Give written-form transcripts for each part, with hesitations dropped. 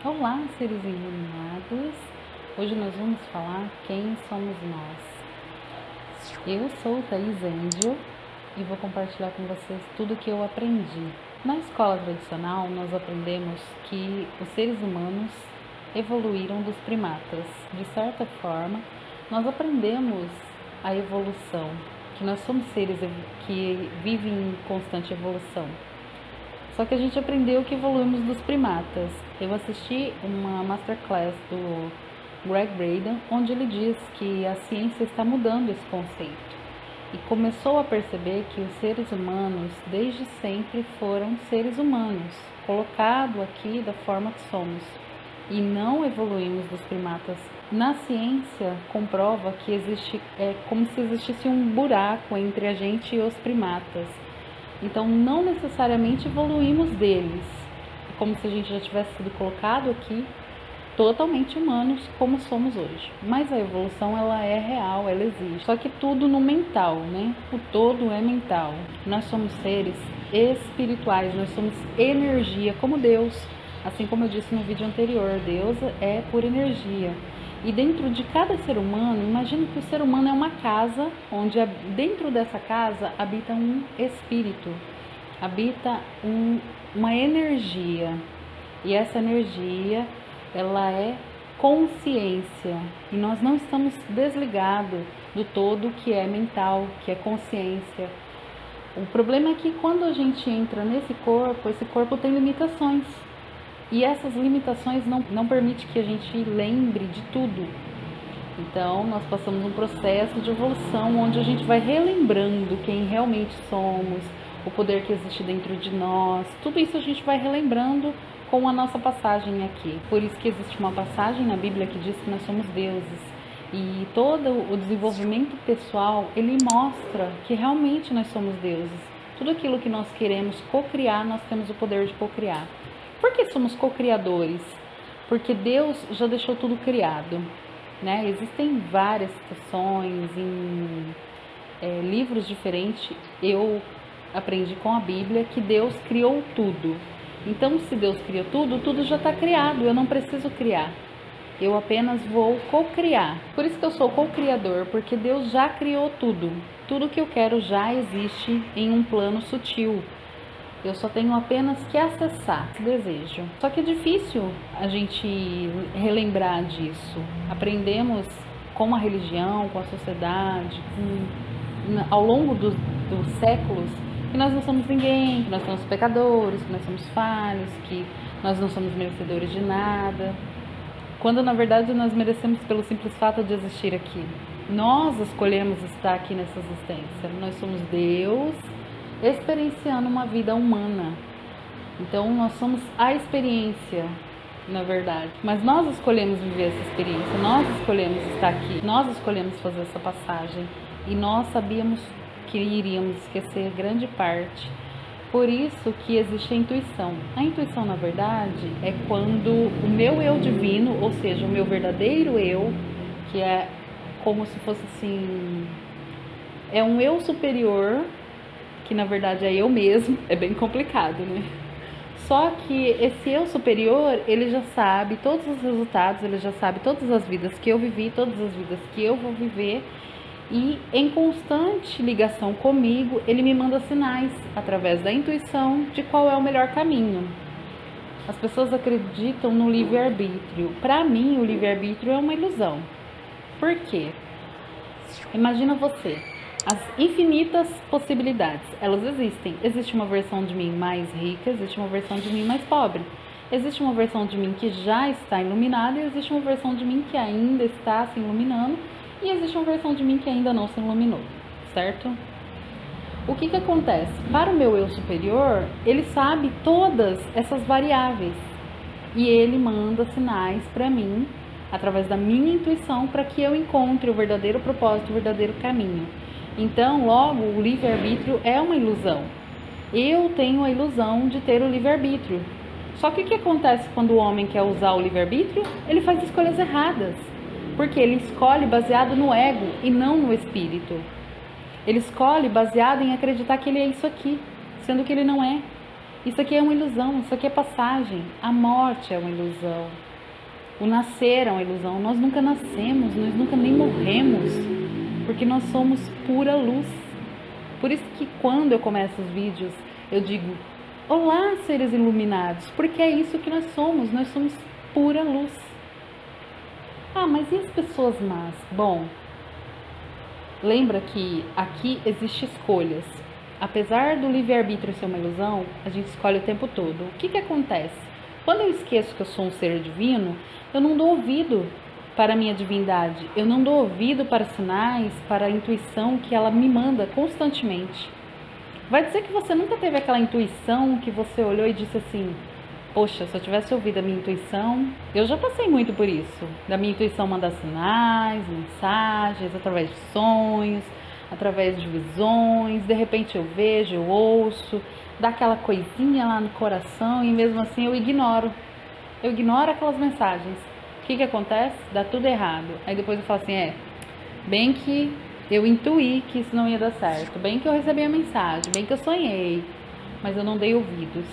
Olá, seres iluminados! Hoje nós vamos falar quem somos nós. Eu sou Thaís Angel e vou compartilhar com vocês tudo que eu aprendi. Na escola tradicional, nós aprendemos que os seres humanos evoluíram dos primatas. De certa forma, nós aprendemos a evolução, que nós somos seres que vivem em constante evolução. Só que a gente aprendeu que evoluímos dos primatas. Eu assisti uma masterclass do Greg Braden, onde ele diz que a ciência está mudando esse conceito. E começou a perceber que os seres humanos, desde sempre, foram seres humanos, colocados aqui da forma que somos. E não evoluímos dos primatas. Na ciência, comprova que existe, como se existisse um buraco entre a gente e os primatas. Então, não necessariamente evoluímos deles, como se a gente já tivesse sido colocado aqui, totalmente humanos, como somos hoje. Mas a evolução, ela é real, ela existe. Só que tudo no mental, né? O todo é mental. Nós somos seres espirituais, nós somos energia, como Deus. Assim como eu disse no vídeo anterior, Deus é pura energia. E dentro de cada ser humano, imagine que o ser humano é uma casa, onde dentro dessa casa habita um espírito, habita uma energia. E essa energia, ela é consciência. E nós não estamos desligados do todo que é mental, que é consciência. O problema é que quando a gente entra nesse corpo, esse corpo tem limitações. E essas limitações não permitem que a gente lembre de tudo. Então, nós passamos um processo de evolução onde a gente vai relembrando quem realmente somos, o poder que existe dentro de nós. Tudo isso a gente vai relembrando com a nossa passagem aqui. Por isso que existe uma passagem na Bíblia que diz que nós somos deuses. E todo o desenvolvimento pessoal, ele mostra que realmente nós somos deuses. Tudo aquilo que nós queremos cocriar, nós temos o poder de cocriar. Por que somos co-criadores? Porque Deus já deixou tudo criado, né? Existem várias citações em livros diferentes. Eu aprendi com a Bíblia que Deus criou tudo. Então, se Deus criou tudo, tudo já está criado. Eu não preciso criar. Eu apenas vou co-criar. Por isso que eu sou co-criador, porque Deus já criou tudo. Tudo que eu quero já existe em um plano sutil. Eu só tenho apenas que acessar esse desejo. Só que é difícil a gente relembrar disso. Aprendemos com a religião, com a sociedade, ao longo dos séculos, que nós não somos ninguém, que nós somos pecadores, que nós somos falhos, que nós não somos merecedores de nada. Quando na verdade nós merecemos pelo simples fato de existir aqui. Nós escolhemos estar aqui nessa existência. Nós somos Deus experienciando uma vida humana. Então nós somos a experiência, na verdade. Mas nós escolhemos viver essa experiência, nós escolhemos estar aqui, nós escolhemos fazer essa passagem. E nós sabíamos que iríamos esquecer grande parte. Por isso que existe a intuição. A intuição, na verdade, é quando o meu eu divino, ou seja, o meu verdadeiro eu, que é como se fosse assim, é um eu superior, que na verdade é eu mesmo, é bem complicado, né? Só que esse eu superior, ele já sabe todos os resultados, ele já sabe todas as vidas que eu vivi, todas as vidas que eu vou viver, e em constante ligação comigo, ele me manda sinais através da intuição de qual é o melhor caminho. As pessoas acreditam no livre-arbítrio. Para mim, o livre-arbítrio é uma ilusão. Por quê? Imagina você. As infinitas possibilidades, elas existem. Existe uma versão de mim mais rica, existe uma versão de mim mais pobre. Existe uma versão de mim que já está iluminada e existe uma versão de mim que ainda está se iluminando e existe uma versão de mim que ainda não se iluminou, certo? O que acontece? Para o meu eu superior, ele sabe todas essas variáveis e ele manda sinais para mim, através da minha intuição, para que eu encontre o verdadeiro propósito, o verdadeiro caminho. Então, logo, o livre-arbítrio é uma ilusão. Eu tenho a ilusão de ter o livre-arbítrio. Só que o que acontece quando o homem quer usar o livre-arbítrio? Ele faz escolhas erradas. Porque ele escolhe baseado no ego e não no espírito. Ele escolhe baseado em acreditar que ele é isso aqui, sendo que ele não é. Isso aqui é uma ilusão, isso aqui é passagem. A morte é uma ilusão. O nascer é uma ilusão. Nós nunca nascemos, nós nunca nem morremos, porque nós somos pura luz. Por isso que quando eu começo os vídeos, eu digo: olá, seres iluminados, porque é isso que nós somos pura luz. Ah, mas e as pessoas más? Bom, lembra que aqui existe escolhas. Apesar do livre-arbítrio ser uma ilusão, a gente escolhe o tempo todo. O que acontece? Quando eu esqueço que eu sou um ser divino, eu não dou ouvido para a minha divindade. Eu não dou ouvido para sinais, para a intuição que ela me manda constantemente. Vai dizer que você nunca teve aquela intuição que você olhou e disse assim: poxa, se eu tivesse ouvido a minha intuição... Eu já passei muito por isso. Da minha intuição mandar sinais, mensagens, através de sonhos, através de visões. De repente eu vejo, eu ouço, dá aquela coisinha lá no coração e mesmo assim eu ignoro. Eu ignoro aquelas mensagens. O que acontece? Dá tudo errado. Aí depois eu falo assim: bem que eu intuí que isso não ia dar certo. Bem que eu recebi a mensagem, bem que eu sonhei, mas eu não dei ouvidos.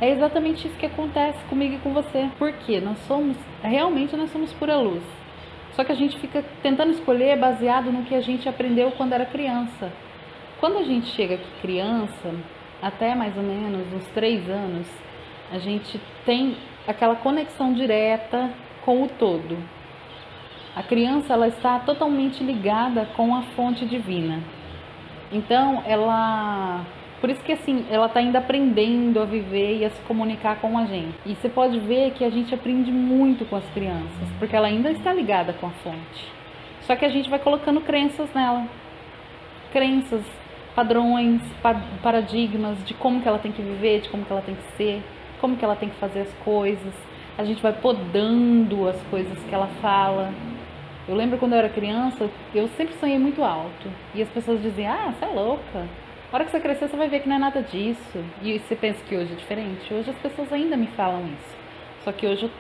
É exatamente isso que acontece comigo e com você. Porque realmente nós somos pura luz. Só que a gente fica tentando escolher baseado no que a gente aprendeu quando era criança. Quando a gente chega aqui criança, até mais ou menos uns 3 anos, a gente tem aquela conexão direta com o todo. A criança, ela está totalmente ligada com a fonte divina. Então, por isso que assim, ela está ainda aprendendo a viver e a se comunicar com a gente. E você pode ver que a gente aprende muito com as crianças, porque ela ainda está ligada com a fonte. Só que a gente vai colocando crenças nela. Crenças, padrões, paradigmas de como que ela tem que viver, de como que ela tem que ser, como que ela tem que fazer as coisas. A gente vai podando as coisas que ela fala. Eu lembro quando eu era criança, eu sempre sonhei muito alto. E as pessoas diziam: você é louca. A hora que você crescer, você vai ver que não é nada disso. E você pensa que hoje é diferente? Hoje as pessoas ainda me falam isso. Só que hoje,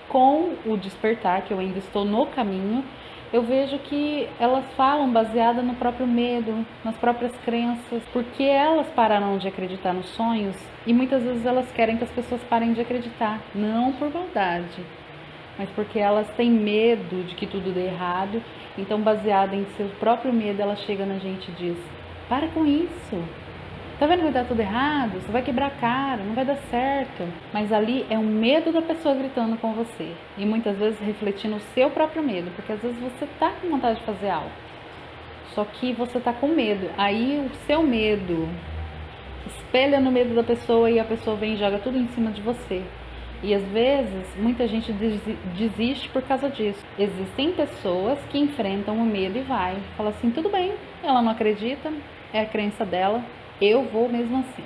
com o despertar, que eu ainda estou no caminho, eu vejo que elas falam baseada no próprio medo, nas próprias crenças, porque elas pararam de acreditar nos sonhos e muitas vezes elas querem que as pessoas parem de acreditar, não por maldade, mas porque elas têm medo de que tudo dê errado. Então, baseada em seu próprio medo, ela chega na gente e diz: para com isso, tá vendo que vai dar tudo errado? Você vai quebrar a cara, não vai dar certo. Mas ali é um medo da pessoa gritando com você. E muitas vezes refletindo o seu próprio medo. Porque às vezes você tá com vontade de fazer algo, só que você tá com medo. Aí o seu medo espelha no medo da pessoa e a pessoa vem e joga tudo em cima de você. E às vezes muita gente desiste por causa disso. Existem pessoas que enfrentam o medo e vai. Fala assim: tudo bem, ela não acredita, é a crença dela, eu vou mesmo assim.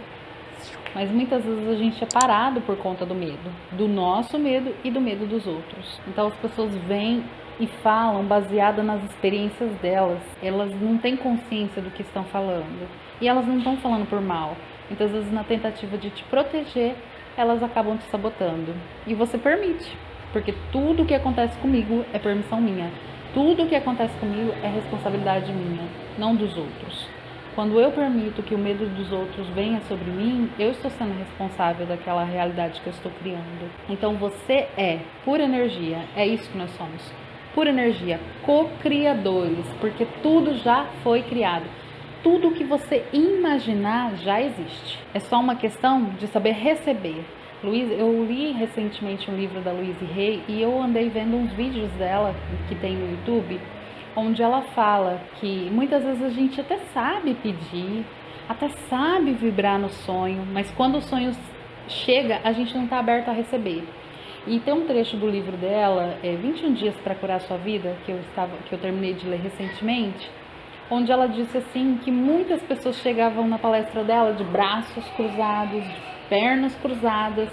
Mas muitas vezes a gente é parado por conta do medo, do nosso medo e do medo dos outros. Então as pessoas vêm e falam baseada nas experiências delas. Elas não têm consciência do que estão falando. E elas não estão falando por mal. Muitas vezes na tentativa de te proteger, elas acabam te sabotando. E você permite. Porque tudo o que acontece comigo é permissão minha. Tudo o que acontece comigo é responsabilidade minha, não dos outros. Quando eu permito que o medo dos outros venha sobre mim, eu estou sendo responsável daquela realidade que eu estou criando. Então você é pura energia, é isso que nós somos. Pura energia, co-criadores, porque tudo já foi criado. Tudo que você imaginar já existe. É só uma questão de saber receber. Eu li recentemente um livro da Louise Hay e eu andei vendo uns vídeos dela que tem no YouTube, onde ela fala que muitas vezes a gente até sabe pedir, até sabe vibrar no sonho, mas quando o sonho chega, a gente não está aberto a receber. E tem um trecho do livro dela, 21 Dias para Curar a Sua Vida, que eu terminei de ler recentemente, onde ela disse assim que muitas pessoas chegavam na palestra dela de braços cruzados, de pernas cruzadas.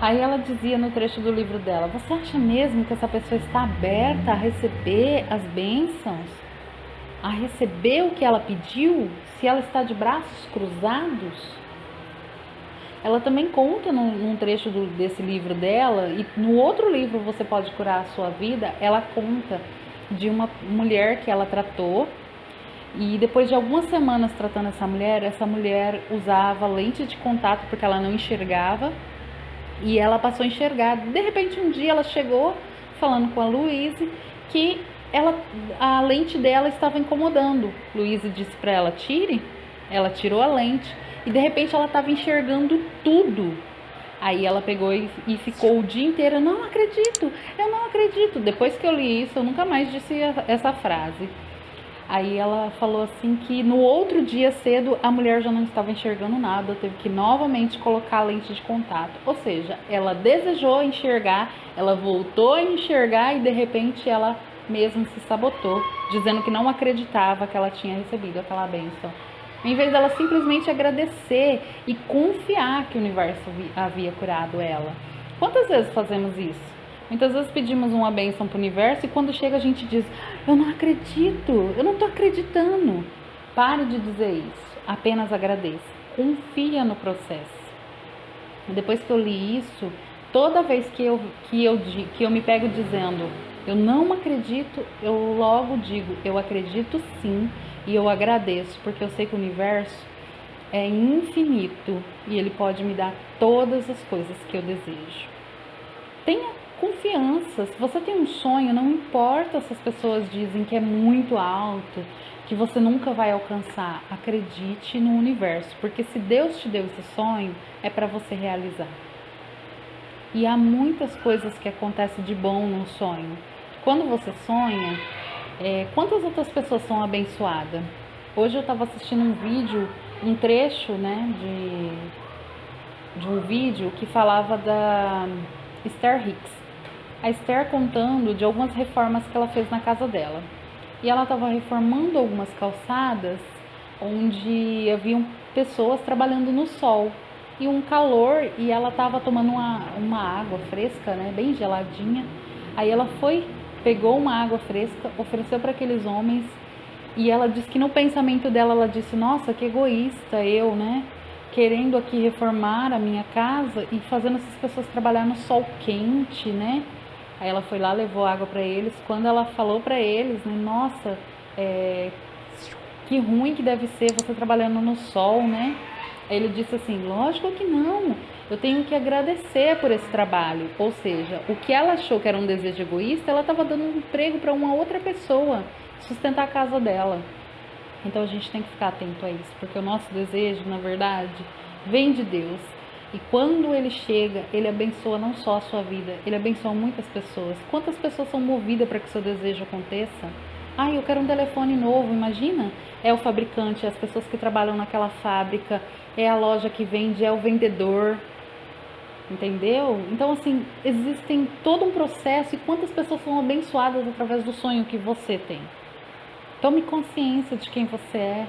Aí ela dizia no trecho do livro dela: você acha mesmo que essa pessoa está aberta a receber as bênçãos? A receber o que ela pediu, se ela está de braços cruzados? Ela também conta num trecho desse livro dela, e no outro livro, Você Pode Curar a Sua Vida, ela conta de uma mulher que ela tratou, E depois de algumas semanas tratando essa mulher usava lente de contato porque ela não enxergava, e ela passou a enxergar. De repente um dia ela chegou falando com a Luíse que a lente dela estava incomodando. Luíse disse para ela: tire. Ela tirou a lente e de repente ela estava enxergando tudo. Aí ela pegou e ficou o dia inteiro: não acredito, eu não acredito. Depois que eu li isso, eu nunca mais disse essa frase. Aí ela falou assim que no outro dia cedo a mulher já não estava enxergando nada, teve que novamente colocar a lente de contato. Ou seja, ela desejou enxergar, ela voltou a enxergar e de repente ela mesma se sabotou, dizendo que não acreditava que ela tinha recebido aquela bênção. Em vez dela simplesmente agradecer e confiar que o universo havia curado ela. Quantas vezes fazemos isso? Muitas vezes pedimos uma bênção para o universo e quando chega a gente diz: eu não acredito, eu não estou acreditando. Pare de dizer isso, apenas agradeça, confia no processo. Depois que eu li isso, toda vez que eu me pego dizendo eu não acredito, eu logo digo: eu acredito sim e eu agradeço, porque eu sei que o universo é infinito e ele pode me dar todas as coisas que eu desejo. Tenha confiança. Se você tem um sonho, não importa se as pessoas dizem que é muito alto, que você nunca vai alcançar. Acredite no universo, porque se Deus te deu esse sonho, é para você realizar. E há muitas coisas que acontecem de bom num sonho. Quando você sonha, quantas outras pessoas são abençoadas? Hoje eu estava assistindo um vídeo, um trecho, né, de um vídeo que falava da Esther Hicks. A Esther contando de algumas reformas que ela fez na casa dela. E ela estava reformando algumas calçadas onde haviam pessoas trabalhando no sol. E um calor, e ela estava tomando uma água fresca, né, bem geladinha. Aí ela pegou uma água fresca, ofereceu para aqueles homens. E ela disse que no pensamento dela, ela disse: nossa, que egoísta eu, né? Querendo aqui reformar a minha casa e fazendo essas pessoas trabalhar no sol quente, né? Aí ela foi lá, levou água para eles. Quando ela falou para eles, né, nossa, que ruim que deve ser você trabalhando no sol, né? Aí ele disse assim: lógico que não, eu tenho que agradecer por esse trabalho. Ou seja, o que ela achou que era um desejo egoísta, ela estava dando um emprego para uma outra pessoa, sustentar a casa dela. Então a gente tem que ficar atento a isso, porque o nosso desejo, na verdade, vem de Deus. E quando ele chega, ele abençoa não só a sua vida, ele abençoa muitas pessoas. Quantas pessoas são movidas para que o seu desejo aconteça? Eu quero um telefone novo, imagina? É o fabricante, é as pessoas que trabalham naquela fábrica, é a loja que vende, é o vendedor, entendeu? Então, assim, existem todo um processo e quantas pessoas são abençoadas através do sonho que você tem. Tome consciência de quem você é,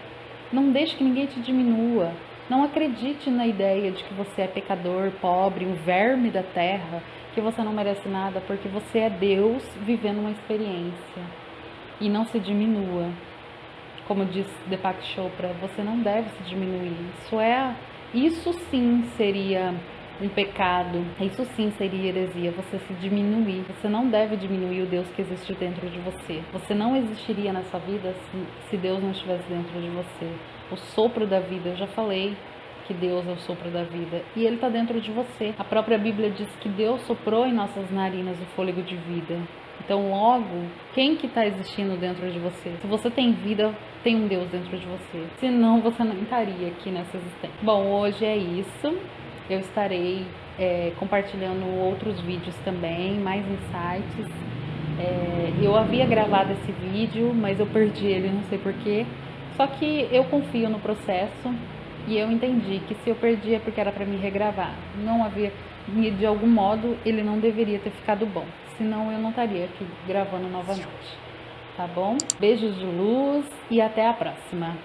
não deixe que ninguém te diminua. Não acredite na ideia de que você é pecador, pobre, um verme da terra, que você não merece nada, porque você é Deus vivendo uma experiência. E não se diminua. Como diz Deepak Chopra, você não deve se diminuir. Isso sim seria um pecado, isso sim seria heresia, você se diminuir. Você não deve diminuir o Deus que existe dentro de você. Você não existiria nessa vida se Deus não estivesse dentro de você. O sopro da vida, eu já falei que Deus é o sopro da vida e Ele está dentro de você. A própria Bíblia diz que Deus soprou em nossas narinas o fôlego de vida. Então logo, quem que está existindo dentro de você? Se você tem vida, tem um Deus dentro de você. Senão você não estaria aqui nessa existência. Bom, hoje é isso. Eu estarei compartilhando outros vídeos também, mais insights. Eu havia gravado esse vídeo, mas eu perdi ele, não sei porquê. Só que eu confio no processo e eu entendi que se eu perdi é porque era para me regravar. Não havia, de algum modo, ele não deveria ter ficado bom. Senão eu não estaria aqui gravando novamente. Tá bom? Beijos de luz e até a próxima.